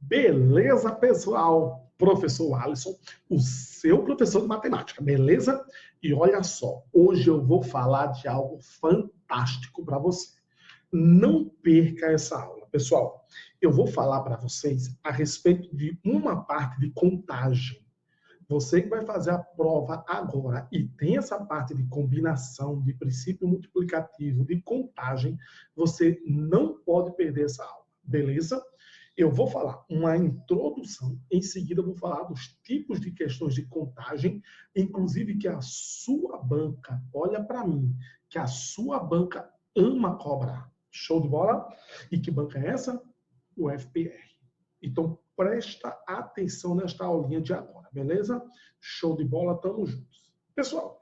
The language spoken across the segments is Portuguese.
Beleza, pessoal? Professor Alisson, o seu professor de matemática, beleza? E olha só, hoje eu vou falar de algo fantástico para você. Não perca essa aula. Pessoal, eu vou falar para vocês a respeito de uma parte de contagem. Você que vai fazer a prova agora e tem essa parte de combinação, de princípio multiplicativo, de contagem, você não pode perder essa aula, beleza? Eu vou falar uma introdução, em seguida eu vou falar dos tipos de questões de contagem, inclusive que a sua banca, olha para mim, que a sua banca ama cobrar. Show de bola? E que banca é essa? O FPR. Então, presta atenção nesta aulinha de agora, beleza? Show de bola, tamo juntos. Pessoal,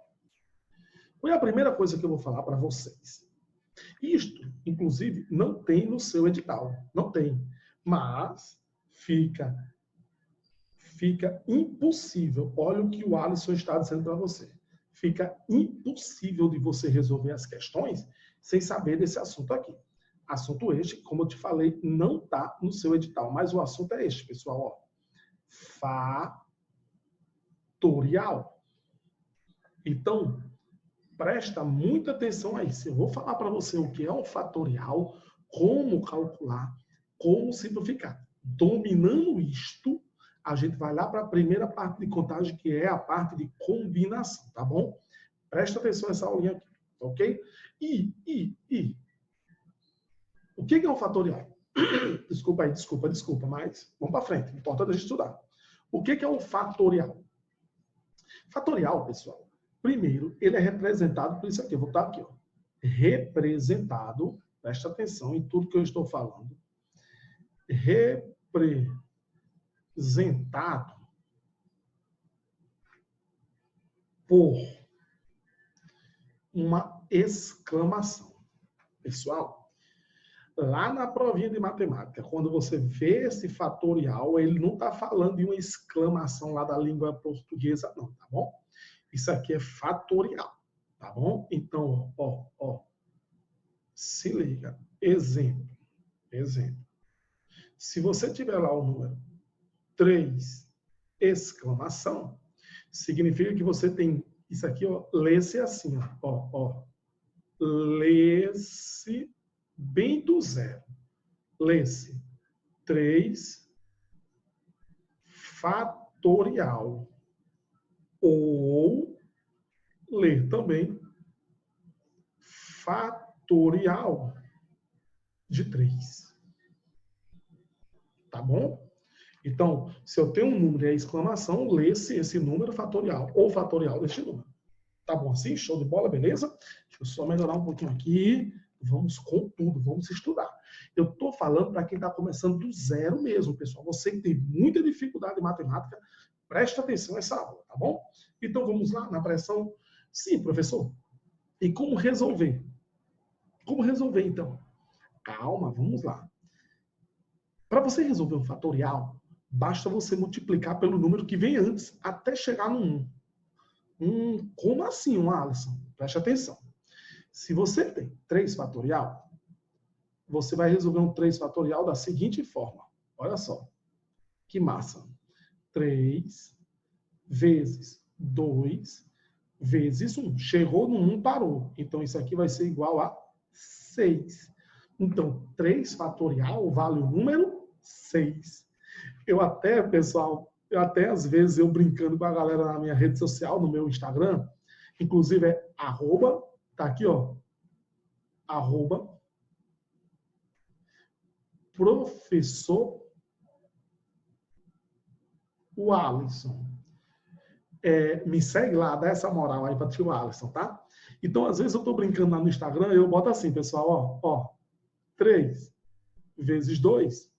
qual é a primeira coisa que eu vou falar para vocês? Isto, inclusive, não tem no seu edital, não tem. Mas fica impossível. Olha o que o Alisson está dizendo para você. Fica impossível de você resolver as questões sem saber desse assunto aqui. Assunto este, como eu te falei, não está no seu edital, mas o assunto é este, pessoal. Ó. Fatorial. Então, presta muita atenção a isso. Eu vou falar para você o que é um fatorial, como calcular, como simplificar. Dominando isto, a gente vai lá para a primeira parte de contagem, que é a parte de combinação, tá bom? Presta atenção nessa aulinha aqui, ok? O que é um fatorial? Desculpa aí, desculpa, mas vamos para frente. O importante é a gente estudar. O que é um fatorial? Fatorial, pessoal, primeiro, ele é representado por isso aqui. Eu vou botar aqui, ó. Representado, presta atenção em tudo que eu estou falando. Representado por uma exclamação. Pessoal, lá na provinha de matemática, quando você vê esse fatorial, ele não está falando de uma exclamação lá da língua portuguesa, não, tá bom? Isso aqui é fatorial, tá bom? Então, ó, se liga. Exemplo. Se você tiver lá o número 3, exclamação, significa que você tem isso aqui, ó, lê-se assim, ó. Lê-se bem do zero. Lê-se 3 fatorial. Ou ler também fatorial de 3. Tá bom? Então, se eu tenho um número e a exclamação, lê-se esse número fatorial ou fatorial deste número. Tá bom assim? Show de bola, beleza? Deixa eu só melhorar um pouquinho aqui. Vamos com tudo, vamos estudar. Eu estou falando para quem está começando do zero mesmo, pessoal. Você que tem muita dificuldade em matemática, presta atenção nessa aula, tá bom? Então, vamos lá na pressão. Sim, professor. E como resolver? Como resolver, então? Calma, vamos lá. Para você resolver um fatorial, basta você multiplicar pelo número que vem antes, até chegar no 1. Como assim, Alisson? Preste atenção. Se você tem 3 fatorial, você vai resolver um 3 fatorial da seguinte forma. Olha só. Que massa. 3 vezes 2 vezes 1. Chegou no 1, parou. Então, isso aqui vai ser igual a 6. Então, 3 fatorial vale o número 6. Pessoal, às vezes eu brincando com a galera na minha rede social, no meu Instagram, inclusive é @ tá aqui, ó, @ professor Alisson. Me segue lá, dá essa moral aí para o tio Alisson, tá? Então, às vezes eu estou brincando lá no Instagram, eu boto assim, pessoal, ó, 3 vezes 2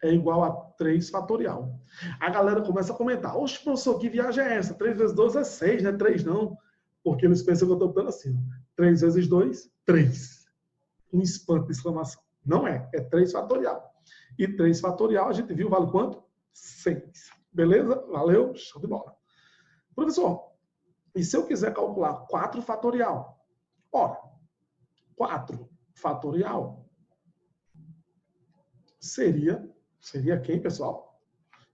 é igual a 3 fatorial. A galera começa a comentar, oxe, professor, que viagem é essa? 3 vezes 2 é 6, não é 3 não. Porque eles pensam que eu estou botando assim, 3 vezes 2, 3. Um espanto de exclamação. Não é 3 fatorial. E 3 fatorial, a gente viu, vale quanto? 6. Beleza? Valeu? Show de bola. Professor, e se eu quiser calcular 4 fatorial? Ora, 4 fatorial seria Seria quem, pessoal?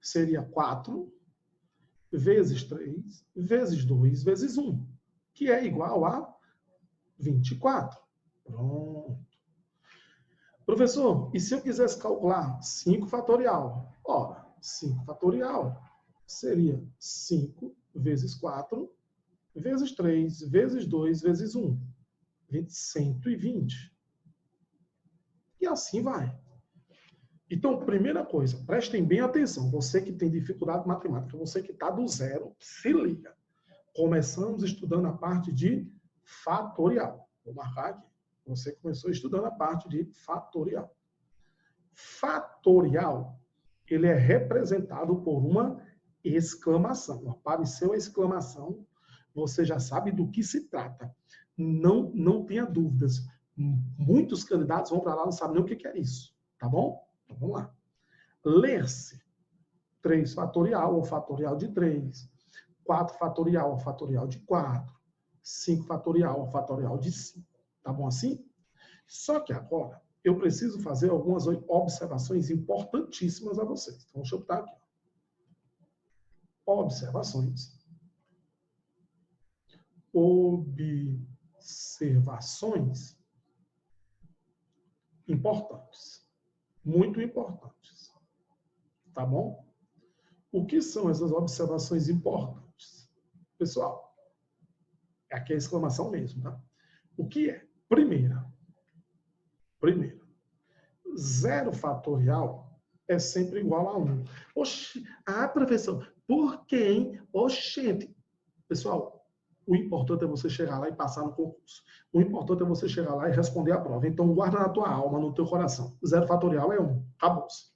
Seria 4 vezes 3 vezes 2 vezes 1, que é igual a 24. Pronto. Professor, e se eu quisesse calcular 5 fatorial? Ora, 5 fatorial seria 5 vezes 4 vezes 3 vezes 2 vezes 1. 120. E assim vai. Então, primeira coisa, prestem bem atenção. Você que tem dificuldade em matemática, você que está do zero, se liga. Começamos estudando a parte de fatorial. Vou marcar aqui. Você começou estudando a parte de fatorial. Fatorial, ele é representado por uma exclamação. Apareceu a exclamação, você já sabe do que se trata. Não tenha dúvidas. Muitos candidatos vão para lá e não sabem nem o que é isso. Tá bom? Então vamos lá. Ler-se 3 fatorial ou fatorial de 3, 4 fatorial ou fatorial de 4, 5 fatorial ou fatorial de 5. Tá bom assim? Só que agora eu preciso fazer algumas observações importantíssimas a vocês. Então, deixa eu botar aqui. Observações. Observações importantes. Muito importantes. Tá bom? O que são essas observações importantes? Pessoal, aqui é a exclamação mesmo, tá? O que é? Primeiro, 0 fatorial é sempre igual a 1. Oxi, professor, por quê, hein? Oxente. Pessoal, o importante é você chegar lá e passar no concurso. O importante é você chegar lá e responder a prova. Então, guarda na tua alma, no teu coração. 0 fatorial é 1. Acabou-se.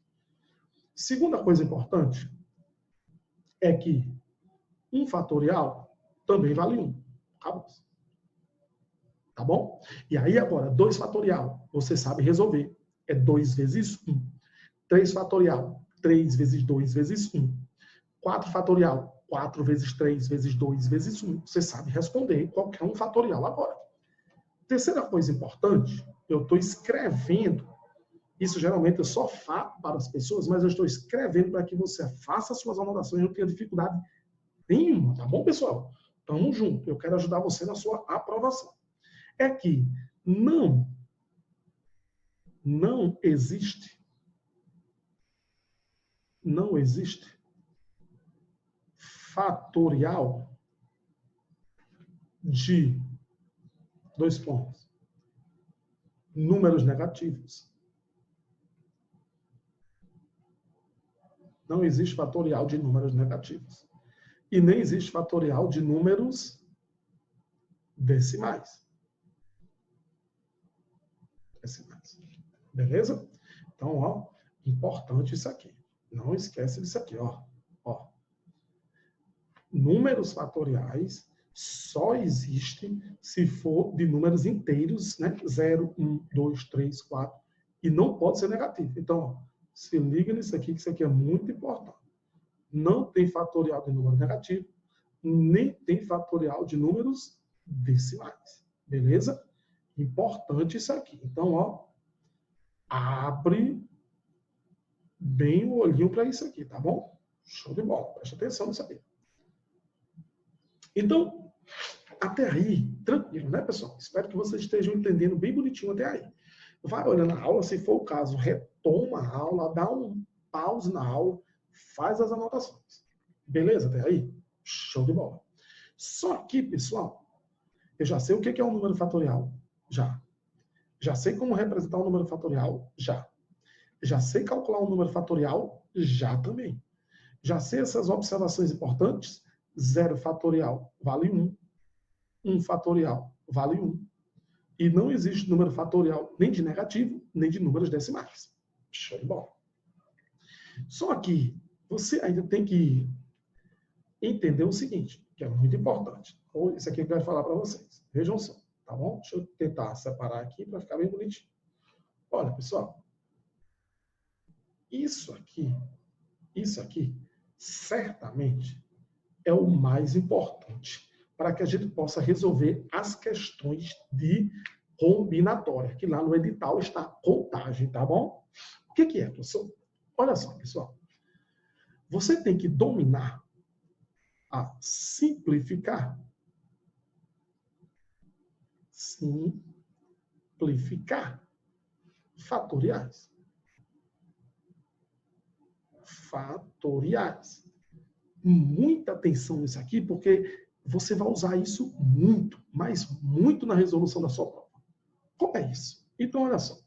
Segunda coisa importante é que 1 fatorial também vale 1. Acabou-se. Tá bom? E aí agora, 2 fatorial, você sabe resolver. É 2 vezes 1. 3 fatorial, 3 vezes 2 vezes 1. 4 fatorial, 4 vezes 3 vezes 2 vezes 1. Você sabe responder qualquer um fatorial agora. Terceira coisa importante, eu estou escrevendo. Isso geralmente eu só falo para as pessoas, mas eu estou escrevendo para que você faça as suas anotações e não tenha dificuldade nenhuma. Tá bom, pessoal? Tamo junto. Eu quero ajudar você na sua aprovação. É que não existe fatorial de 2 pontos. Números negativos. Não existe fatorial de números negativos. E nem existe fatorial de números decimais. Beleza? Então, ó, importante isso aqui. Não esquece disso aqui, ó. Números fatoriais só existem se for de números inteiros, né? 0, 1, 2, 3, 4. E não pode ser negativo. Então, ó, se liga nisso aqui, que isso aqui é muito importante. Não tem fatorial de número negativo, nem tem fatorial de números decimais. Beleza? Importante isso aqui. Então, ó, abre bem o olhinho para isso aqui, tá bom? Show de bola. Presta atenção nisso aqui. Então, até aí, tranquilo, né, pessoal? Espero que vocês estejam entendendo bem bonitinho até aí. Vai olhando a aula, se for o caso, retoma a aula, dá um pause na aula, faz as anotações. Beleza até aí? Show de bola. Só que, pessoal, eu já sei o que é um número fatorial. Já sei como representar um número fatorial. Já sei calcular um número fatorial. Já também. Já sei essas observações importantes. 0 fatorial vale 1. 1 fatorial vale 1. E não existe número fatorial nem de negativo, nem de números decimais. Show de bola. Só que você ainda tem que entender o seguinte, que é muito importante. Isso aqui que eu quero falar para vocês. Vejam só, tá bom? Deixa eu tentar separar aqui para ficar bem bonitinho. Olha, pessoal. Isso aqui, certamente é o mais importante para que a gente possa resolver as questões de combinatória, que lá no edital está contagem, tá bom? O que é, professor? Olha só, pessoal. Você tem que dominar a simplificar. Simplificar fatoriais. Fatoriais. Muita atenção nisso aqui, porque você vai usar isso muito, mas muito na resolução da sua prova. Como é isso? Então, olha só.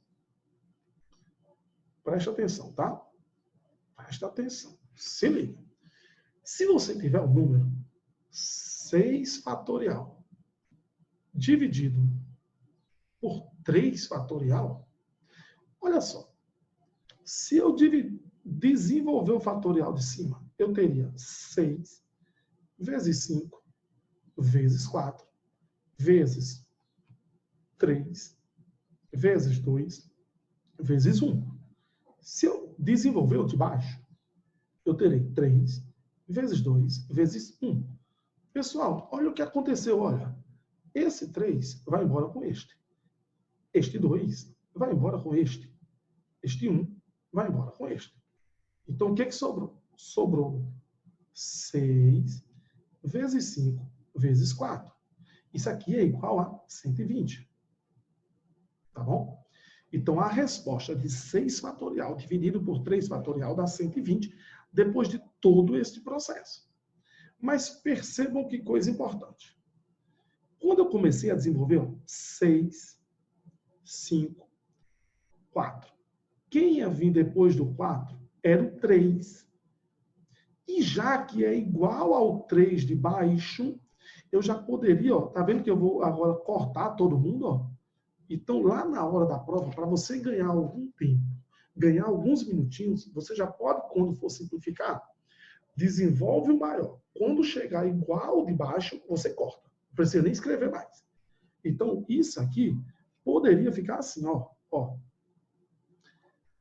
Preste atenção, tá? Presta atenção. Se liga. Se você tiver o número 6 fatorial dividido por 3 fatorial, olha só. Se eu desenvolver o fatorial de cima, eu teria 6 vezes 5 vezes 4 vezes 3 vezes 2 vezes 1. Se eu desenvolver o de baixo, eu terei 3 vezes 2 vezes 1. Pessoal, olha o que aconteceu, olha. Esse 3 vai embora com este. Este 2 vai embora com este. Este 1 vai embora com este. Então, o que sobrou? Sobrou 6 vezes 5 vezes 4. Isso aqui é igual a 120. Tá bom? Então, a resposta de 6 fatorial dividido por 3 fatorial dá 120, depois de todo este processo. Mas percebam que coisa importante. Quando eu comecei a desenvolver 6, 5, 4. Quem ia vir depois do 4 era o 3. E já que é igual ao 3 de baixo, eu já poderia, ó, tá vendo que eu vou agora cortar todo mundo, ó? Então, lá na hora da prova, para você ganhar algum tempo, ganhar alguns minutinhos, você já pode, quando for simplificar, desenvolve o maior. Quando chegar igual ao de baixo, você corta. Não precisa nem escrever mais. Então, isso aqui poderia ficar assim, ó.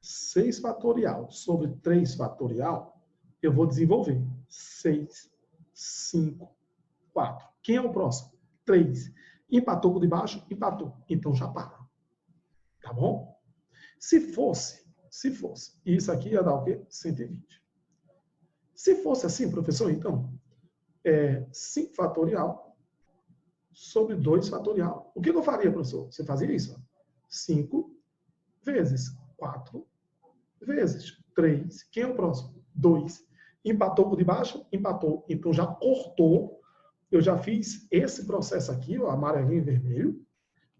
6 fatorial sobre 3 fatorial, eu vou desenvolver 6, 5, 4. Quem é o próximo? 3. Empatou com o de baixo? Empatou. Então já para. Tá bom? Se fosse, isso aqui ia dar o quê? 120. Se fosse assim, professor, então, 5 fatorial sobre 2 fatorial. O que eu faria, professor? Você fazia isso? 5 vezes 4 vezes 3. Quem é o próximo? 2. Empatou com o de baixo? Empatou. Então já cortou. Eu já fiz esse processo aqui, ó, amarelinho e vermelho,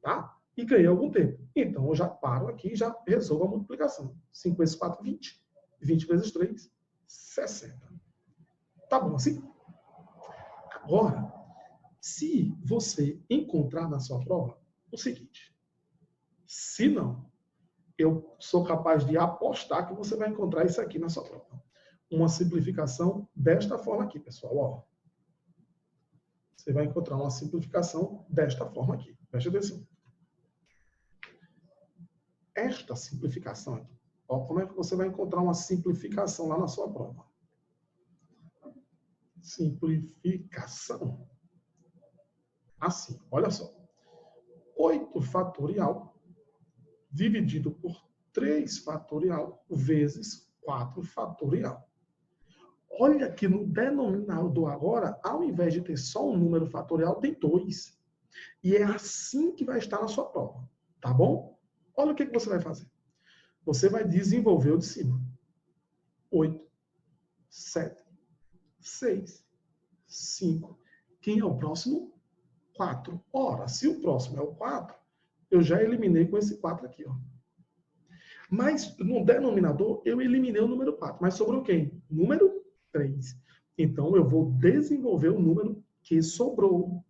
tá? E ganhei algum tempo. Então eu já paro aqui e já resolvo a multiplicação. 5 vezes 4, 20. 20 vezes 3, 60. Tá bom assim? Agora, se você encontrar na sua prova o seguinte, se não, eu sou capaz de apostar que você vai encontrar isso aqui na sua prova. Uma simplificação desta forma aqui, pessoal. Ó. Você vai encontrar uma simplificação desta forma aqui. Preste atenção. Esta simplificação aqui. Ó, como é que você vai encontrar uma simplificação lá na sua prova? Simplificação. Assim, olha só. 8 fatorial dividido por 3 fatorial vezes 4 fatorial. Olha que no denominador agora, ao invés de ter só um número fatorial, tem 2. E é assim que vai estar na sua prova. Tá bom? Olha o que você vai fazer. Você vai desenvolver o de cima. 8, 7, 6, 5. Quem é o próximo? 4. Ora, se o próximo é o 4, eu já eliminei com esse 4 aqui, ó. Mas no denominador, eu eliminei o número 4. Mas sobrou quem? Número 3. Então, eu vou desenvolver o número que sobrou.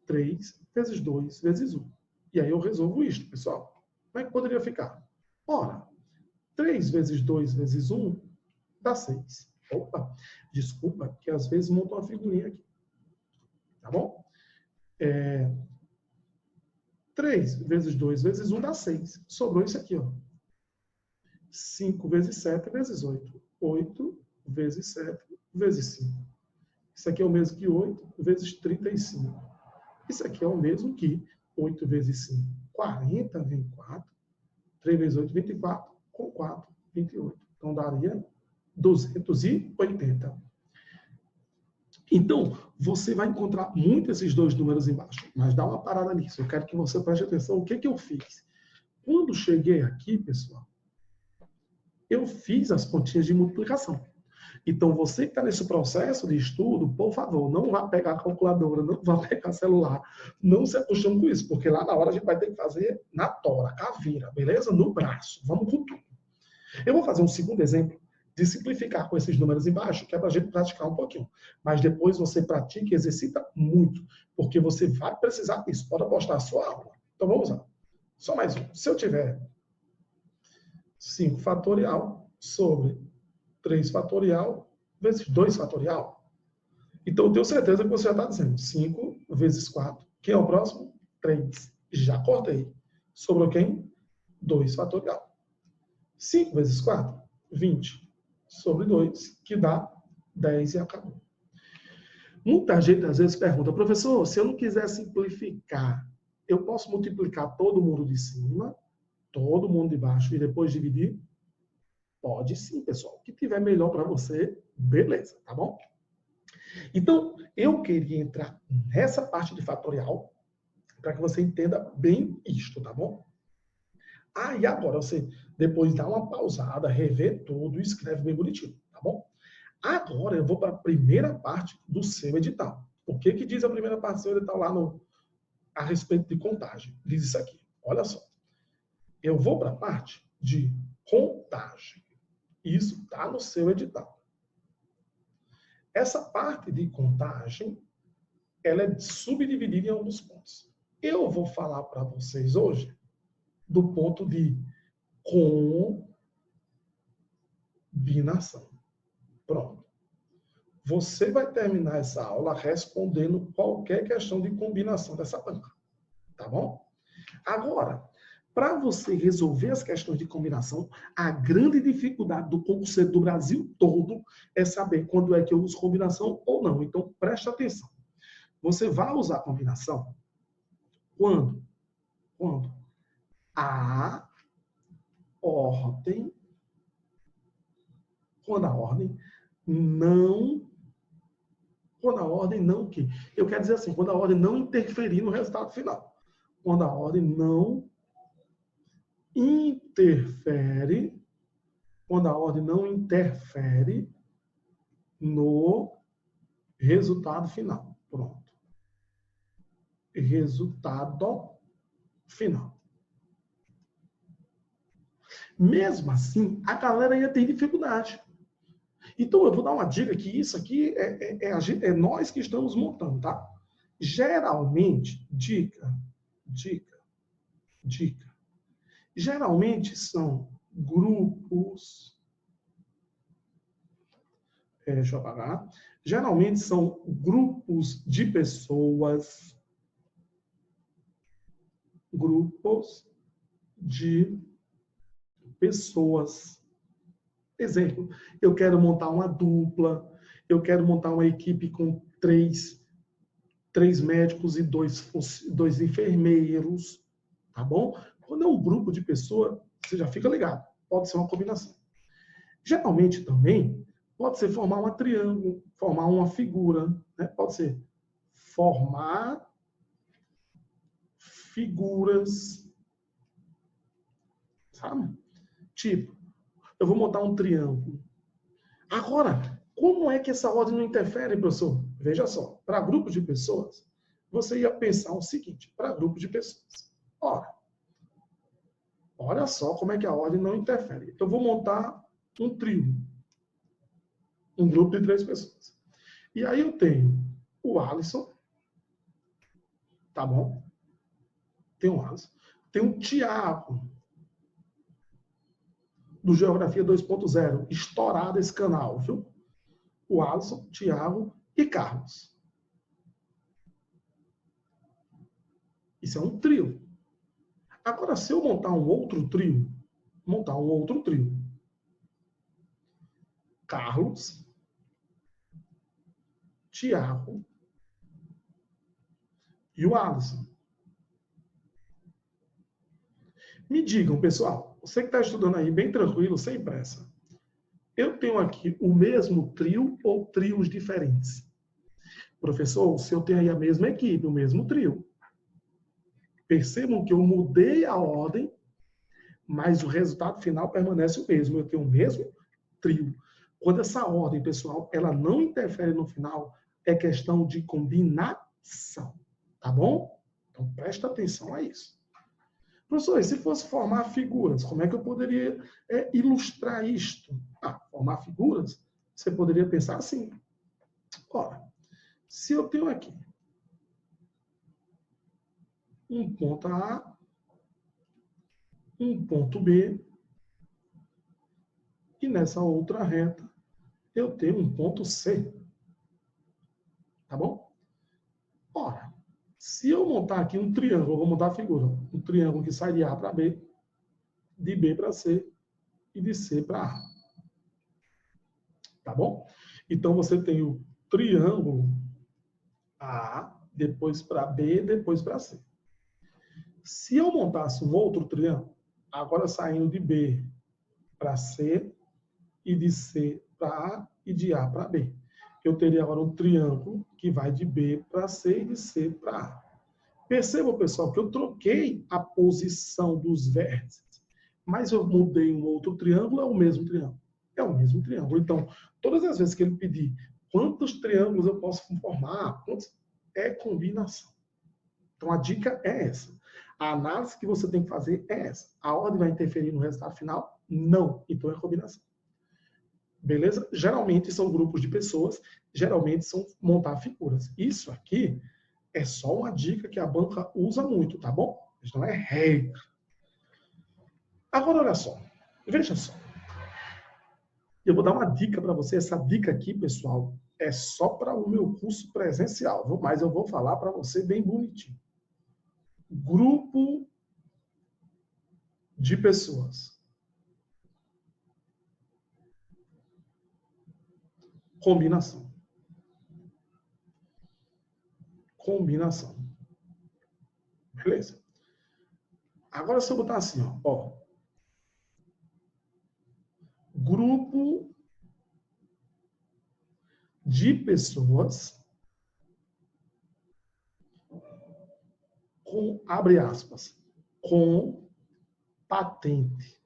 3 vezes 2 vezes 1. E aí eu resolvo isto, pessoal. Como é que poderia ficar? Ora, 3 vezes 2 vezes 1 dá 6. Opa, desculpa, que às vezes monta uma figurinha aqui. Tá bom? 3 vezes 2 vezes 1 dá 6. Sobrou isso aqui, ó. 5 vezes 7 vezes 8. 8 vezes 7 vezes 5. Isso aqui é o mesmo que 8 vezes 35. Isso aqui é o mesmo que 8 vezes 5. 40 vem 4. 3 vezes 8, 24. Com 4, 28. Então, daria 280. Então, você vai encontrar muito esses dois números embaixo, mas dá uma parada nisso. Eu quero que você preste atenção. O que eu fiz? Quando cheguei aqui, pessoal, eu fiz as continhas de multiplicação. Então, você que está nesse processo de estudo, por favor, não vá pegar a calculadora, não vá pegar celular, não se acostume com isso, porque lá na hora a gente vai ter que fazer na tora, caveira, beleza? No braço. Vamos com tudo. Eu vou fazer um segundo exemplo de simplificar com esses números embaixo, que é para a gente praticar um pouquinho. Mas depois você pratica e exercita muito, porque você vai precisar disso. Pode apostar a sua aula. Então vamos lá. Só mais um. Se eu tiver 5 fatorial sobre 3 fatorial vezes 2 fatorial, então eu tenho certeza que você já está dizendo 5 vezes 4. Quem é o próximo? 3. Já cortei. Sobrou quem? 2 fatorial. 5 vezes 4? 20. Sobre 2, que dá 10 e acabou. Muita gente às vezes pergunta, professor, se eu não quiser simplificar, eu posso multiplicar todo mundo de cima, todo mundo de baixo e depois dividir? Pode sim, pessoal. O que tiver melhor para você, beleza, tá bom? Então, eu queria entrar nessa parte de fatorial para que você entenda bem isto, tá bom? E agora você depois dá uma pausada, revê tudo e escreve bem bonitinho, tá bom? Agora eu vou para a primeira parte do seu edital. O que diz a primeira parte do seu edital lá a respeito de contagem? Diz isso aqui, olha só. Eu vou para a parte de contagem. Isso está no seu edital. Essa parte de contagem, ela é subdividida em alguns pontos. Eu vou falar para vocês hoje do ponto de combinação. Pronto. Você vai terminar essa aula respondendo qualquer questão de combinação dessa banca. Tá bom? Agora, para você resolver as questões de combinação, a grande dificuldade do concurseiro do Brasil todo é saber quando é que eu uso combinação ou não. Então, preste atenção. Você vai usar combinação quando a ordem não que eu quero dizer assim, quando a ordem não interferir no resultado final. Quando a ordem não interfere no resultado final. Pronto. Resultado final. Mesmo assim, a galera ia ter dificuldade. Então, eu vou dar uma dica que isso aqui é nós que estamos montando, tá? Geralmente, dica. Geralmente são grupos. Deixa eu apagar. Geralmente são grupos de pessoas. Exemplo, eu quero montar uma dupla, eu quero montar uma equipe com três médicos e dois enfermeiros, tá bom? Quando é um grupo de pessoas, você já fica ligado, pode ser uma combinação. Geralmente também pode ser formar um triângulo, formar uma figura, né? Pode ser formar figuras, sabe? Tipo, eu vou montar um triângulo. Agora, como é que essa ordem não interfere, professor? Veja só, para grupo de pessoas, você ia pensar o seguinte, para grupo de pessoas. Olha só como é que a ordem não interfere. Eu vou montar um trio, um grupo de 3 pessoas. E aí eu tenho o Alisson, tá bom? Tem o Alisson. Tem o Tiago, do Geografia 2.0, estourado esse canal, viu? O Alisson, Tiago e Carlos. Isso é um trio. Agora, se eu montar um outro trio, Carlos, Tiago e o Alisson. Me digam, pessoal, você que está estudando aí, bem tranquilo, sem pressa. Eu tenho aqui o mesmo trio ou trios diferentes? Professor, se eu tenho aí a mesma equipe, o mesmo trio. Percebam que eu mudei a ordem, mas o resultado final permanece o mesmo. Eu tenho o mesmo trio. Quando essa ordem, pessoal, ela não interfere no final, é questão de combinação. Tá bom? Então, presta atenção a isso. Professor, e se fosse formar figuras, como é que eu poderia ilustrar isto? Formar figuras, você poderia pensar assim. Ora, se eu tenho aqui um ponto A, um ponto B, e nessa outra reta eu tenho um ponto C. Tá bom? Ora, se eu montar aqui um triângulo, eu vou montar a figura, um triângulo que sai de A para B, de B para C e de C para A. Tá bom? Então você tem o triângulo A, depois para B, depois para C. Se eu montasse um outro triângulo, agora saindo de B para C e de C para A e de A para B, eu teria agora um triângulo que vai de B para C e de C para A. Perceba, pessoal, que eu troquei a posição dos vértices, mas eu mudei um outro triângulo, é o mesmo triângulo. É o mesmo triângulo. Então, todas as vezes que ele pedir quantos triângulos eu posso formar, é combinação. Então, a dica é essa. A análise que você tem que fazer é essa. A ordem vai interferir no resultado final? Não. Então, é combinação. Beleza? Geralmente são grupos de pessoas, geralmente são montar figuras. Isso aqui é só uma dica que a banca usa muito, tá bom? Isso não é regra. Agora, olha só. Veja só. Eu vou dar uma dica para você. Essa dica aqui, pessoal, é só para o meu curso presencial, mas eu vou falar para você bem bonitinho. Grupo de pessoas. Combinação. Combinação. Beleza? Agora, se eu botar assim, ó. Grupo de pessoas com, abre aspas, com patente.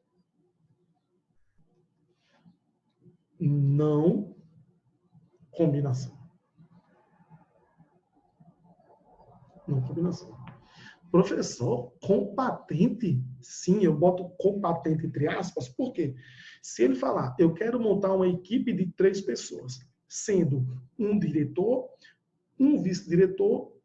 Não combinação. Não combinação. Professor, com patente? Sim, eu boto com patente entre aspas, por quê? Se ele falar, eu quero montar uma equipe de 3 pessoas, sendo um diretor, um vice-diretor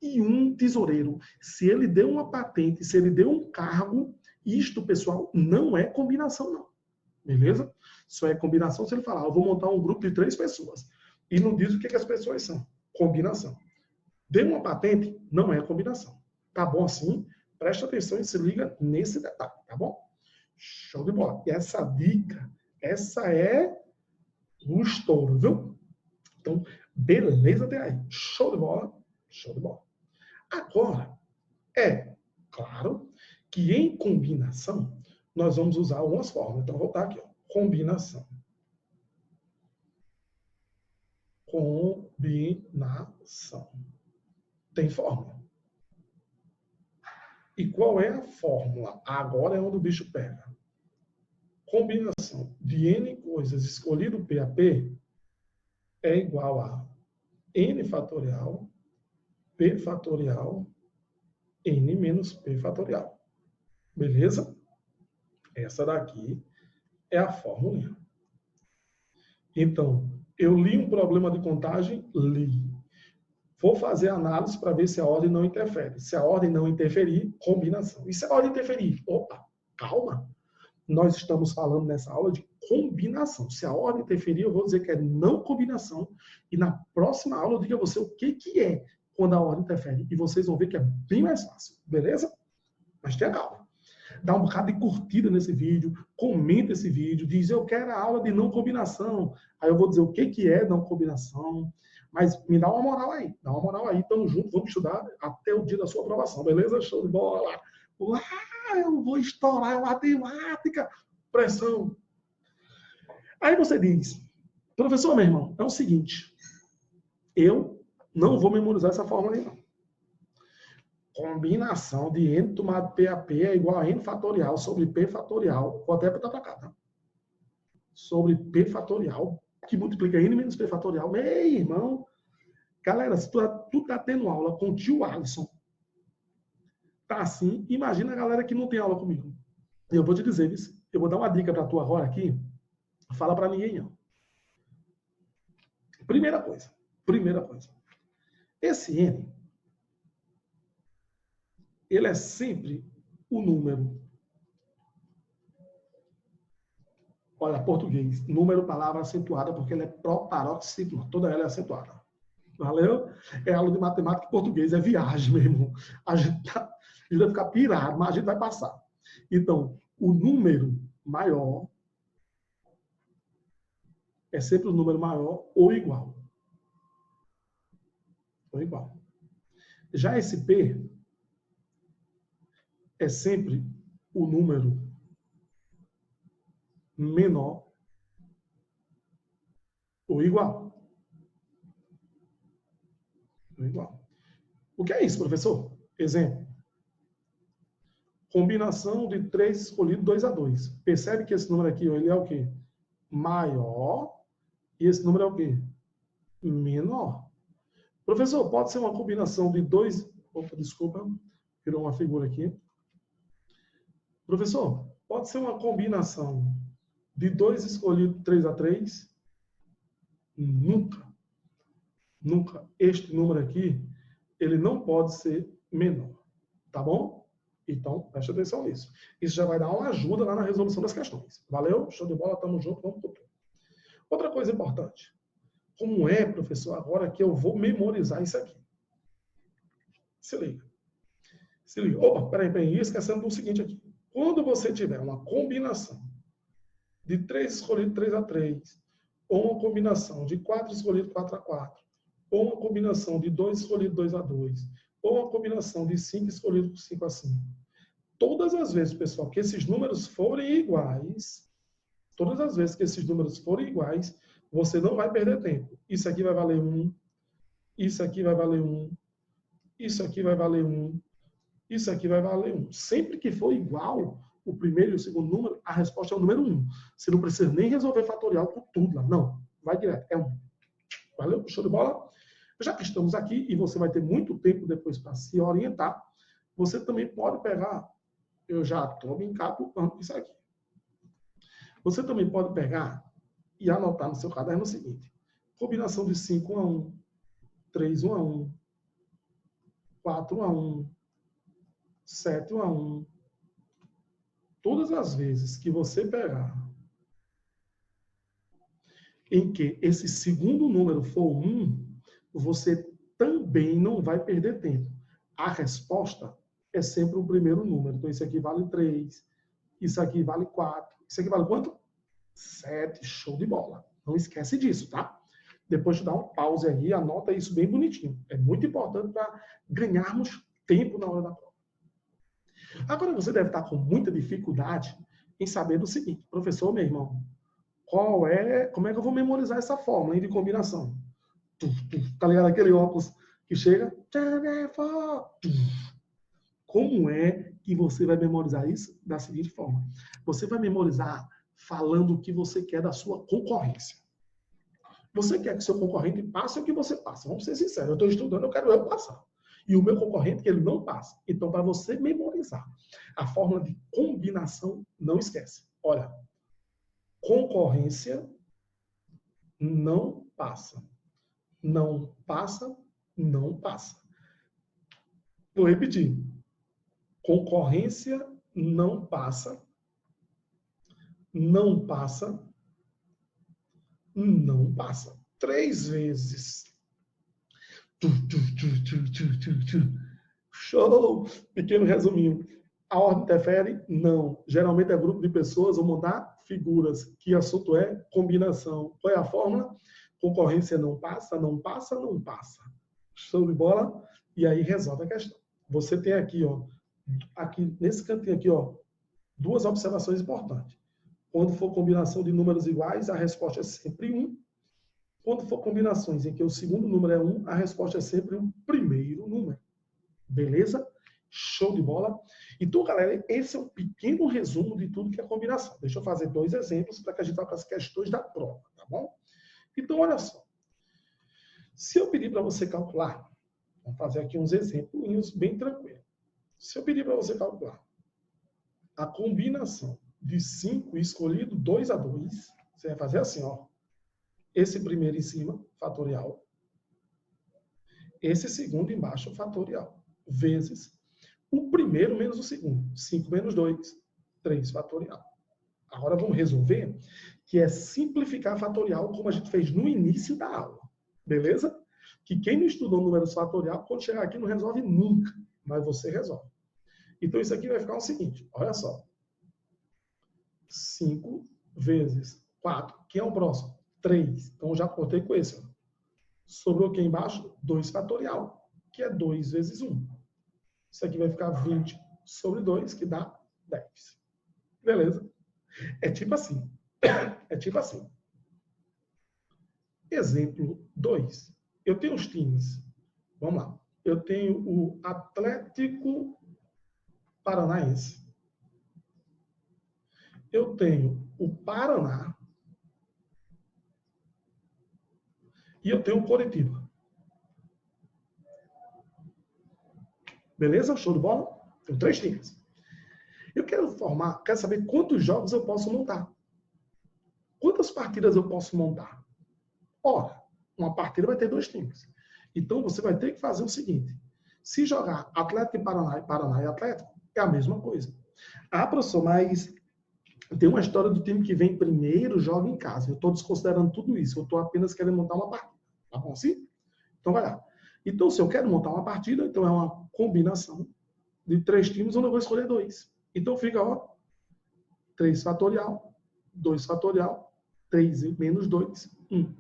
e um tesoureiro. Se ele deu uma patente, se ele deu um cargo, isto, pessoal, não é combinação, não. Beleza? Só é combinação se ele falar, eu vou montar um grupo de 3 pessoas. E não diz o que as pessoas são. Combinação. Deu uma patente, não é combinação. Tá bom assim? Presta atenção e se liga nesse detalhe, tá bom? Show de bola. E essa dica, essa é o estouro, viu? Então, beleza até aí. Show de bola. Show de bola. Agora, é claro que em combinação, nós vamos usar algumas formas. Então, vou voltar aqui, ó. Combinação. Combinação. Tem fórmula. E qual é a fórmula? Agora é onde o bicho pega. Combinação de N coisas escolhido P a P é igual a N fatorial, P fatorial, N menos P fatorial. Beleza? Essa daqui é a fórmula. Então, eu li um problema de contagem? Li. Vou fazer a análise para ver se a ordem não interfere. Se a ordem não interferir, combinação. E se a ordem interferir? Opa, calma. Nós estamos falando nessa aula de combinação. Se a ordem interferir, eu vou dizer que é não combinação. E na próxima aula eu digo a você o que é quando a ordem interfere. E vocês vão ver que é bem mais fácil. Beleza? Mas tenha calma. Dá um bocado de curtida nesse vídeo, comenta esse vídeo, diz eu quero a aula de não combinação. Aí eu vou dizer o que é não combinação. Mas me dá uma moral aí, tamo junto, vamos estudar até o dia da sua aprovação, beleza? Show de bola! Eu vou estourar a matemática. Pressão. Aí você diz, professor, meu irmão, é o seguinte, eu não vou memorizar essa fórmula aí, não. Combinação de n tomado PAP é igual a n fatorial sobre P fatorial. Vou até botar para cá, tá? Sobre P fatorial, que multiplica n menos P fatorial. Meu irmão, galera, se tu tá tendo aula com o tio Alisson, tá assim, imagina a galera que não tem aula comigo. Eu vou te dizer isso. Eu vou dar uma dica para tu agora aqui. Fala para ninguém, não. Primeira coisa. Esse n, ele é sempre o número. Olha, português, número, palavra acentuada, porque ela é proparoxítono. Toda ela é acentuada. Valeu? É aula de matemática e português, é viagem, meu irmão. A gente vai ficar pirado, mas a gente vai passar. Então, o número maior é sempre o número maior ou igual. Ou igual. Já esse P é sempre o número menor ou igual. Ou igual. O que é isso, professor? Exemplo. Combinação de 3 escolhido 2 a 2. Percebe que esse número aqui, ó, ele é o quê? Maior. E esse número é o quê? Menor. Professor, pode ser uma combinação de 2... Opa, desculpa. Virou uma figura aqui. Professor, pode ser uma combinação de 2 escolhido 3 a 3? Nunca. Nunca. Este número aqui, ele não pode ser menor. Tá bom? Então, preste atenção nisso. Isso já vai dar uma ajuda lá na resolução das questões. Valeu? Show de bola, tamo junto, vamos pro tudo. Outra coisa importante. Como é, professor, agora que eu vou memorizar isso aqui? Se liga. Se liga. Opa, peraí, esquecendo do seguinte aqui. Quando você tiver uma combinação de 3 escolhido 3 a 3, ou uma combinação de 4 escolhido 4 a 4, ou uma combinação de 2 escolhido 2 a 2, ou uma combinação de 5 escolhido 5 a 5. Todas as vezes, pessoal, que esses números forem iguais, você não vai perder tempo. Isso aqui vai valer 1, isso aqui vai valer 1, isso aqui vai valer 1, isso aqui vai valer 1. Sempre que for igual o primeiro e o segundo número, a resposta é o número 1. Você não precisa nem resolver fatorial com tudo lá. Não, vai direto, é 1. Valeu? Show de bola? Já que estamos aqui e você vai ter muito tempo depois para se orientar, você também pode pegar, eu já estou me encapulando isso aqui. Você também pode pegar e anotar no seu caderno o seguinte: combinação de 5 a 1, 3 1 a 1, 4 a 1, 7 a 1. Todas as vezes que você pegar em que esse segundo número for 1, você também não vai perder tempo. A resposta é sempre o primeiro número. Então, isso aqui vale 3, isso aqui vale 4. Isso aqui vale quanto? 7. Show de bola. Não esquece disso, tá? Depois de dar uma pausa aí, anota isso bem bonitinho. É muito importante para ganharmos tempo na hora da prova. Agora, você deve estar com muita dificuldade em saber do seguinte: professor, meu irmão, como é que eu vou memorizar essa fórmula de combinação? Tá ligado? Aquele óculos que chega. Como é que você vai memorizar isso? Da seguinte forma: você vai memorizar falando o que você quer da sua concorrência. Você quer que seu concorrente passe o que você passa. Vamos ser sinceros. Eu estou estudando, eu quero eu passar. E o meu concorrente, ele não passa. Então, para você memorizar a fórmula de combinação, não esquece. Olha, concorrência não passa. Não passa, não passa. Vou repetir. Concorrência não passa. Não passa. Não passa. 3 vezes. Show! Pequeno resuminho. A ordem interfere? Não. Geralmente é grupo de pessoas ou montar figuras. Que assunto é? Combinação. Qual é a fórmula? Concorrência não passa, não passa, não passa. Show de bola? E aí resolve a questão. Você tem aqui, ó, aqui nesse cantinho aqui, ó, duas observações importantes. Quando for combinação de números iguais, a resposta é sempre 1. Quando for combinações em que o segundo número é 1, a resposta é sempre o primeiro número. Beleza? Show de bola? Então, galera, esse é um pequeno resumo de tudo que é combinação. Deixa eu fazer 2 exemplos para que a gente vá para as questões da prova, tá bom? Então, olha só. Se eu pedir para você calcular, vamos fazer aqui uns exemplos bem tranquilos. Se eu pedir para você calcular a combinação de 5 escolhido 2 a 2, você vai fazer assim, ó. Esse primeiro em cima, fatorial. Esse segundo embaixo, fatorial. Vezes o primeiro menos o segundo. 5 menos 2, 3 fatorial. Agora vamos resolver, que é simplificar fatorial, como a gente fez no início da aula. Beleza? Que quem não estudou números fatorial, quando chegar aqui, não resolve nunca. Mas você resolve. Então, isso aqui vai ficar o seguinte. Olha só. 5 vezes 4. Quem é o próximo? 3. Então, eu já cortei com esse. Ó. Sobrou aqui embaixo 2 fatorial, que é 2 vezes 1. Isso aqui vai ficar 20 sobre 2, que dá 10. Beleza? É tipo assim. É tipo assim. Exemplo 2. Eu tenho os times. Vamos lá. Eu tenho o Atlético Paranaense. Eu tenho o Paraná. E eu tenho o Coritiba. Beleza? Show de bola? Tenho 3 times. Eu quero saber quantos jogos eu posso montar. Quantas partidas eu posso montar? Ora, uma partida vai ter 2 times. Então, você vai ter que fazer o seguinte. Se jogar Atlético e Paraná e Atlético, é a mesma coisa. Ah, professor, mas tem uma história do time que vem primeiro, joga em casa. Eu estou desconsiderando tudo isso. Eu estou apenas querendo montar uma partida. Tá bom assim? Então, vai lá. Então, se eu quero montar uma partida, então é uma combinação de 3 times, onde eu vou escolher 2. Então, fica, ó, 3 fatorial, 2 fatorial, 3 menos 2, 1.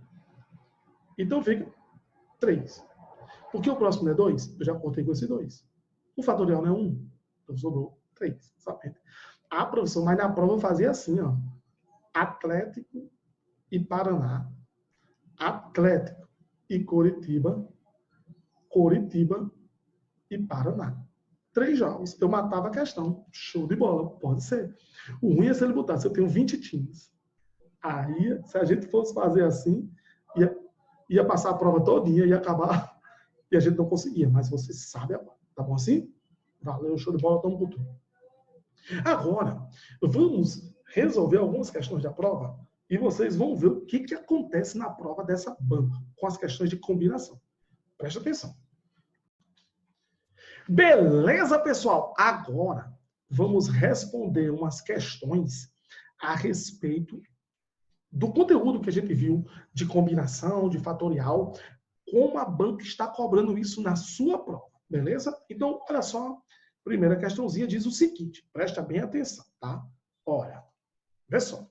Então, fica 3. Porque o próximo é 2, eu já cortei com esse 2. O fatorial não é 1, então sobrou 3. Sabe? Ah, professor, mas na prova eu fazia assim, ó. Atlético e Paraná. Atlético e Coritiba. Coritiba e Paraná. 3 jogos. Eu matava a questão. Show de bola. Pode ser. O ruim é se ele botasse. Eu tenho 20 times. Aí, se a gente fosse fazer assim, ia passar a prova todinha, ia acabar e a gente não conseguia. Mas você sabe agora. Tá bom assim? Valeu, show de bola. Tamo com tudo. Agora, vamos resolver algumas questões da prova e vocês vão ver o que acontece na prova dessa banca com as questões de combinação. Presta atenção. Beleza, pessoal? Agora, vamos responder umas questões a respeito do conteúdo que a gente viu de combinação, de fatorial, como a banca está cobrando isso na sua prova. Beleza? Então, olha só. Primeira questãozinha diz o seguinte, presta bem atenção, tá? Olha, vê só.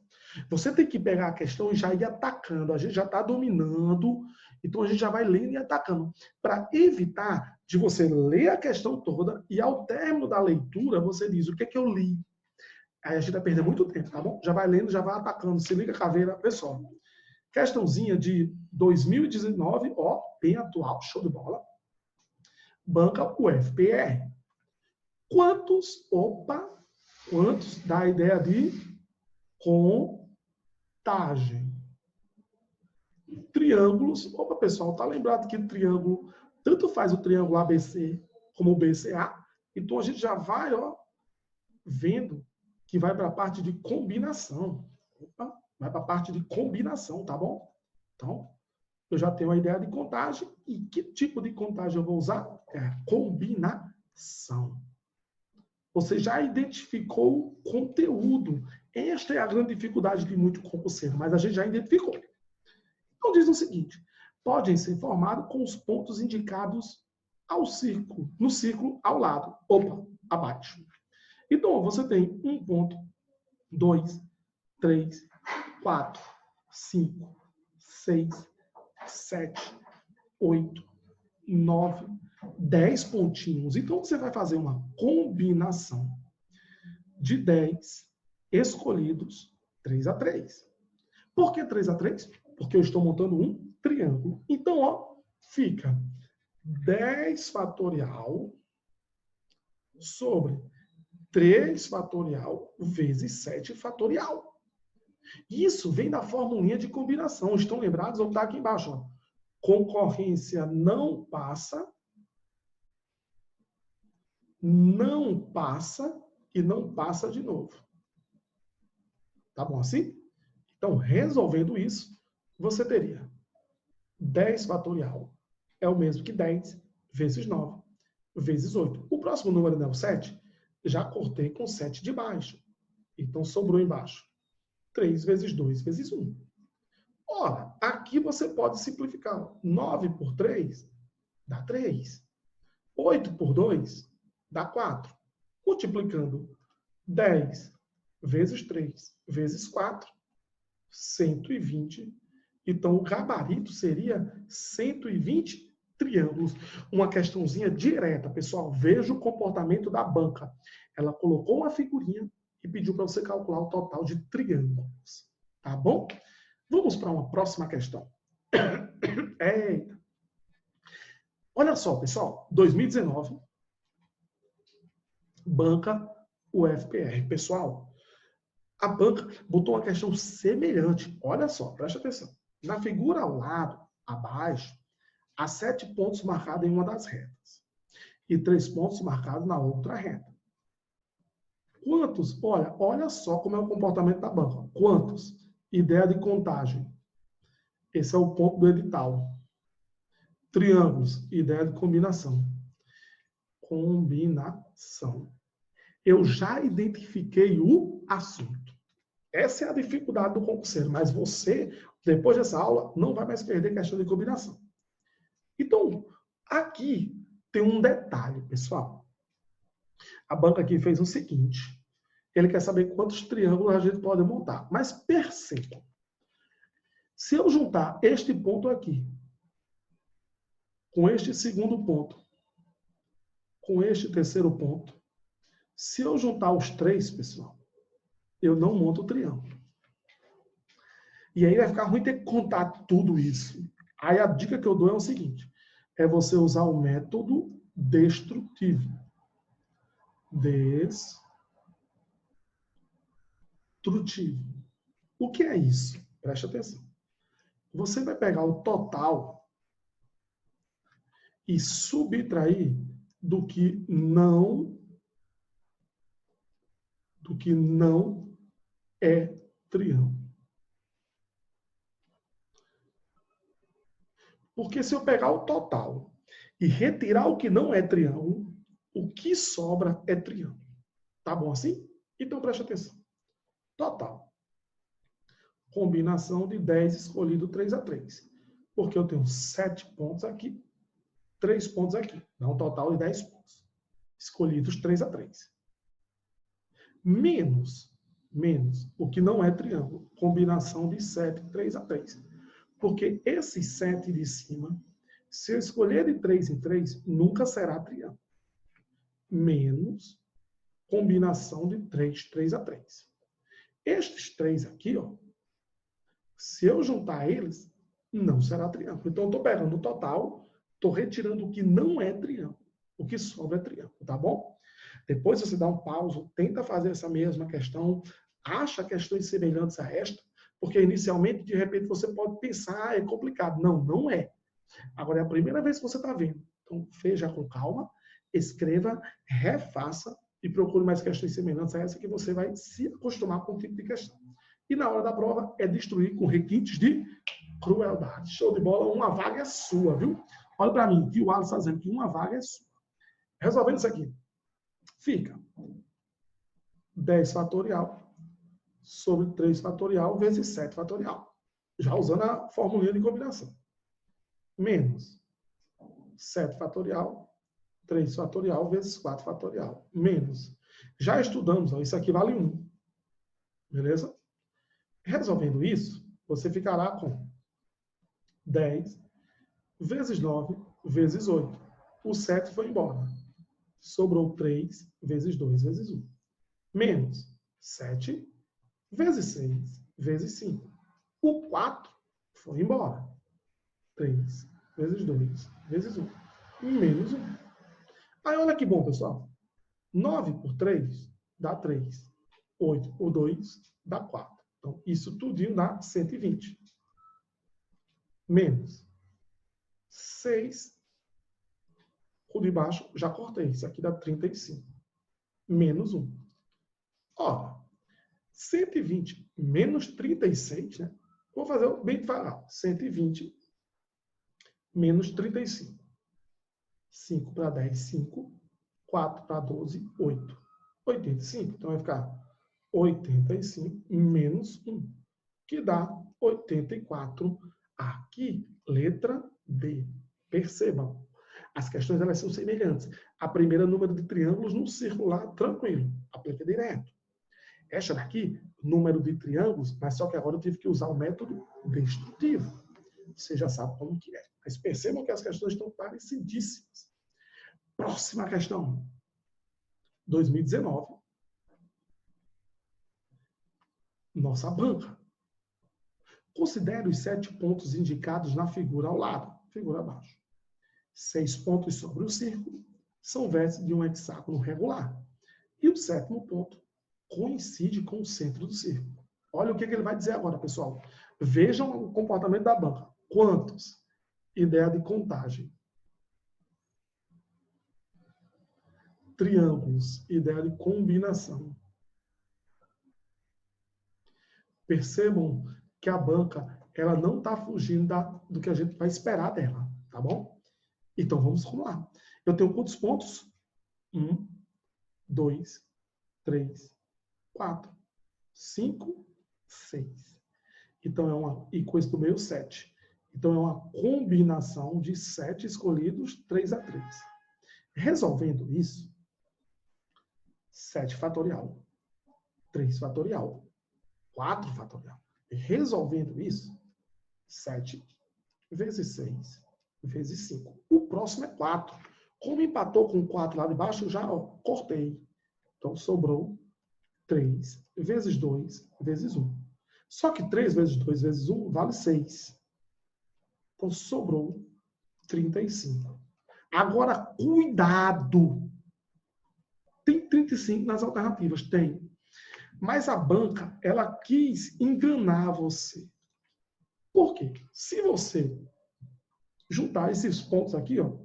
Você tem que pegar a questão e já ir atacando. A gente já está dominando, então a gente já vai lendo e atacando. Para evitar de você ler a questão toda e ao término da leitura você diz o que é que eu li. Aí a gente vai perder muito tempo, tá bom? Já vai lendo, já vai atacando. Se liga, caveira, pessoal. Questãozinha de 2019, ó, bem atual, show de bola. Banca UFPR. Quantos dá a ideia de contagem? Triângulos, pessoal, tá lembrado que triângulo, tanto faz o triângulo ABC como o BCA, então a gente já vai, ó, vendo que vai para a parte de combinação. Vai para a parte de combinação, tá bom? Então, eu já tenho a ideia de contagem, e que tipo de contagem eu vou usar? É a combinação. Você já identificou o conteúdo. Esta é a grande dificuldade de muito concurseiro, mas a gente já identificou. Então diz o seguinte, podem ser formados com os pontos indicados no círculo ao lado. Abaixo. Então, você tem 1 ponto, 2, 3, 4, 5, 6, 7, 8, 9, 10 pontinhos. Então, você vai fazer uma combinação de 10 escolhidos 3 a 3. Por que 3 a 3? Porque eu estou montando um triângulo. Então, ó, fica 10 fatorial sobre 3 fatorial vezes 7 fatorial. Isso vem da formulinha de combinação. Estão lembrados? Ou está aqui embaixo. Ó. Concorrência não passa e não passa de novo. Tá bom assim? Então, resolvendo isso, você teria 10 fatorial é o mesmo que 10 vezes 9 vezes 8. O próximo número não é o 7? Já cortei com 7 de baixo. Então, sobrou embaixo 3 vezes 2 vezes 1. Ora, aqui você pode simplificar. 9 por 3 dá 3. 8 por 2 dá 4. Multiplicando 10 vezes 3 vezes 4, 120. Então, o gabarito seria 120 triângulos. Uma questãozinha direta, pessoal. Veja o comportamento da banca. Ela colocou uma figurinha e pediu para você calcular o total de triângulos. Tá bom? Vamos para uma próxima questão. Eita. Olha só, pessoal. 2019. Banca UFPR. Pessoal, a banca botou uma questão semelhante. Olha só, preste atenção. Na figura ao lado, abaixo, há 7 pontos marcados em uma das retas e 3 pontos marcados na outra reta. Quantos? Olha só como é o comportamento da banca. Quantos? Ideia de contagem. Esse é o ponto do edital. Triângulos. Ideia de combinação. Combinação. Eu já identifiquei o assunto. Essa é a dificuldade do concurseiro, mas você, depois dessa aula, não vai mais perder questão de combinação. Então, aqui tem um detalhe, pessoal. A banca aqui fez o seguinte. Ele quer saber quantos triângulos a gente pode montar. Mas percebam. Se eu juntar este ponto aqui, com este segundo ponto, com este terceiro ponto, se eu juntar os 3, pessoal, eu não monto o triângulo. E aí vai ficar ruim ter que contar tudo isso. Aí a dica que eu dou é o seguinte. É você usar o método destrutivo. Destrutivo. O que é isso? Preste atenção. Você vai pegar o total e subtrair do que não é triângulo. Porque se eu pegar o total e retirar o que não é triângulo, o que sobra é triângulo. Tá bom assim? Então preste atenção. Total. Combinação de 10 escolhido 3 a 3. Porque eu tenho 7 pontos aqui, 3 pontos aqui. Dá um total de 10 pontos. Escolhidos 3 a 3. Menos o que não é triângulo. Combinação de 7, 3 a 3. Porque esse 7 de cima, se eu escolher de 3 em 3, nunca será triângulo. Menos combinação de 3, 3 a 3. Estes 3 aqui, ó, se eu juntar eles, não será triângulo. Então, eu estou pegando o total, estou retirando o que não é triângulo. O que sobra é triângulo, tá bom? Depois você dá um pausa, tenta fazer essa mesma questão, acha questões semelhantes a esta, porque inicialmente, de repente, você pode pensar, é complicado. Não, não é. Agora, é a primeira vez que você está vendo. Então, veja com calma, escreva, refaça e procure mais questões semelhantes a essa que você vai se acostumar com o tipo de questão. E na hora da prova é destruir com requintes de crueldade. Show de bola, uma vaga é sua, viu? Olha para mim, que o Alisson está dizendo que uma vaga é sua. Resolvendo isso aqui, fica 10 fatorial sobre 3 fatorial vezes 7 fatorial. Já usando a formulinha de combinação. Menos 7 fatorial, 3 fatorial vezes 4 fatorial. Menos. Já estudamos, ó, isso aqui vale 1. Beleza? Resolvendo isso, você ficará com 10 vezes 9 vezes 8. O 7 foi embora. Sobrou 3 vezes 2 vezes 1. Menos 7 vezes 6 vezes 5. O 4 foi embora. 3 vezes 2 vezes 1. Menos 1. Aí olha que bom, pessoal. 9 por 3 dá 3. 8 por 2 dá 4. Então, isso tudinho dá 120. Menos 6. O de baixo já cortei. Isso aqui dá 35. Menos 1. Ó, 120 menos 36, né? Vou fazer bem devagar. 120 menos 35. 5 para 10, 5. 4 para 12, 8. 85. Então vai ficar 85 menos 1, que dá 84 aqui. Letra B. Percebam. As questões elas são semelhantes. A primeira, número de triângulos num circular, tranquilo. Aplica direto. Esta daqui, número de triângulos, mas só que agora eu tive que usar o método destrutivo. Você já sabe como que é. Mas percebam que as questões estão parecidíssimas. Próxima questão. 2019. Nossa banca. Considere os 7 pontos indicados na figura ao lado. Figura abaixo. 6 pontos sobre o círculo são vértices de um hexágono regular. E o 7º ponto coincide com o centro do círculo. Olha o que ele vai dizer agora, pessoal. Vejam o comportamento da banca. Quantos? Ideia de contagem. Triângulos. Ideia de combinação. Percebam que a banca ela não está fugindo do que a gente vai esperar dela. Tá bom? Então, vamos lá. Eu tenho quantos pontos? 1, 2, 3, 4, 5, 6. Então, é uma... E coisa do meio, 7. Então, é uma combinação de 7 escolhidos, 3 a 3. Resolvendo isso, 7 fatorial, 3 fatorial, 4 fatorial. Resolvendo isso, 7 vezes 6 vezes 5. O próximo é 4. Como empatou com 4 lá de baixo, eu já cortei. Então, sobrou 3 vezes 2 vezes 1. Só que 3 vezes 2 vezes 1 vale 6. Então, sobrou 35. Agora, cuidado! Tem 35 nas alternativas? Tem. Mas a banca, ela quis enganar você. Por quê? Se você juntar esses pontos aqui, ó,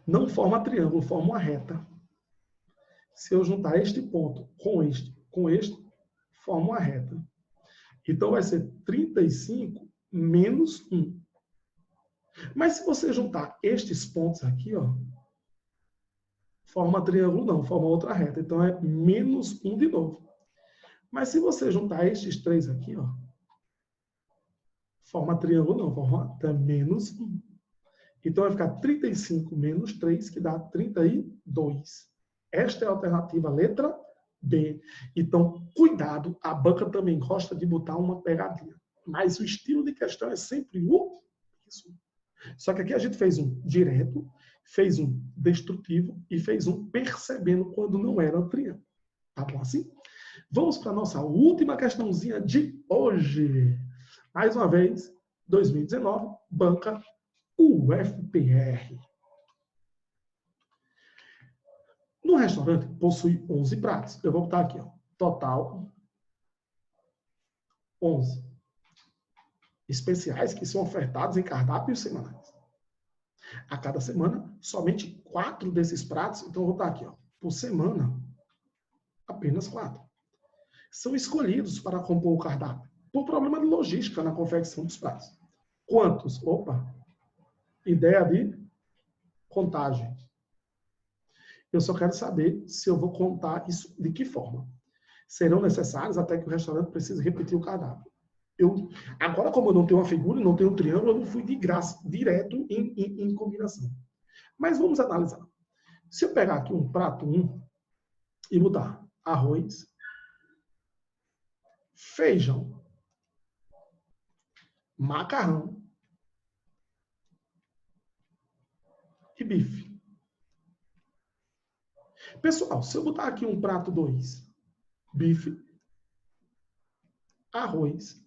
não forma triângulo, forma uma reta. Se eu juntar este ponto com este, forma uma reta. Então, vai ser 35 menos 1. Mas se você juntar estes pontos aqui, ó, forma triângulo não, forma outra reta. Então, é menos 1 de novo. Mas se você juntar estes 3 aqui, ó, forma triângulo não, forma até menos 1. Então, vai ficar 35 menos 3, que dá 32. Esta é a alternativa, letra B. Então, cuidado, a banca também gosta de botar uma pegadinha. Mas o estilo de questão é sempre o isso. Só que aqui a gente fez um direto, fez um destrutivo e fez um percebendo quando não era triângulo. Tá bom assim? Vamos para a nossa última questãozinha de hoje. Mais uma vez, 2019, banca UFPR. No restaurante, possui 11 pratos. Eu vou botar aqui, ó, total 11. Especiais que são ofertados em cardápios semanais. A cada semana, somente 4 desses pratos, então eu vou botar aqui, ó, por semana, apenas 4. São escolhidos para compor o cardápio, por problema de logística na confecção dos pratos. Quantos? Opa! Ideia de contagem. Eu só quero saber se eu vou contar isso de que forma. Serão necessários até que o restaurante precise repetir o cardápio. Agora, como eu não tenho uma figura, não tenho um triângulo, eu não fui de graça, direto em combinação. Mas vamos analisar. Se eu pegar aqui um prato 1 e botar arroz, feijão, macarrão e bife. Pessoal, se eu botar aqui um prato 2, bife, arroz,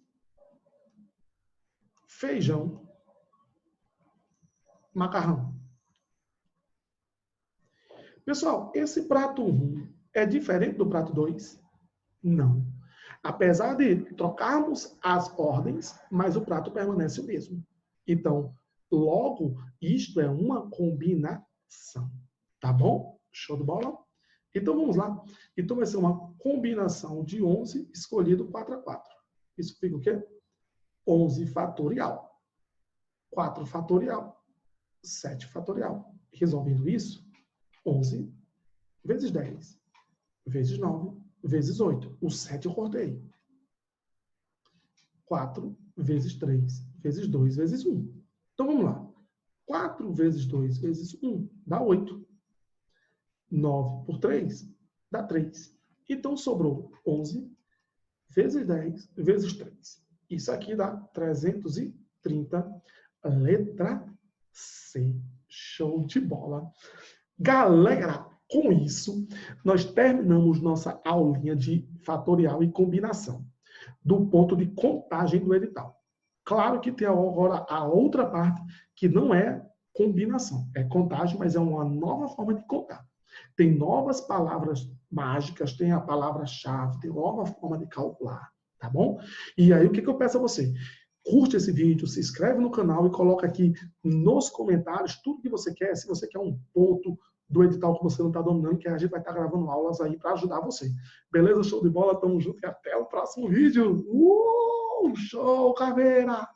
feijão, macarrão. Pessoal, esse prato 1 é diferente do prato 2? Não. Apesar de trocarmos as ordens, mas o prato permanece o mesmo. Então, logo, isto é uma combinação. Tá bom? Show de bola? Então, vamos lá. Então, vai ser uma combinação de 11 escolhido 4 a 4. Isso fica o quê? 11 fatorial. 4 fatorial. 7 fatorial. Resolvendo isso, 11 vezes 10, vezes 9, vezes 8. O 7 eu cortei. 4 vezes 3, vezes 2, vezes 1. Então, vamos lá. 4 vezes 2, vezes 1, dá 8. 9 por 3, dá 3. Então, sobrou 11 vezes 10, vezes 3. Isso aqui dá 330, letra C. Show de bola. Galera, com isso, nós terminamos nossa aulinha de fatorial e combinação, do ponto de contagem do edital. Claro que tem agora a outra parte, que não é combinação, é contagem, mas é uma nova forma de contar. Tem novas palavras mágicas, tem a palavra-chave, tem nova forma de calcular, tá bom? E aí, o que eu peço a você? Curte esse vídeo, se inscreve no canal e coloca aqui nos comentários tudo que você quer. Se você quer um ponto do edital que você não está dominando, que a gente vai estar gravando aulas aí para ajudar você. Beleza? Show de bola? Tamo junto e até o próximo vídeo. Show, caveira!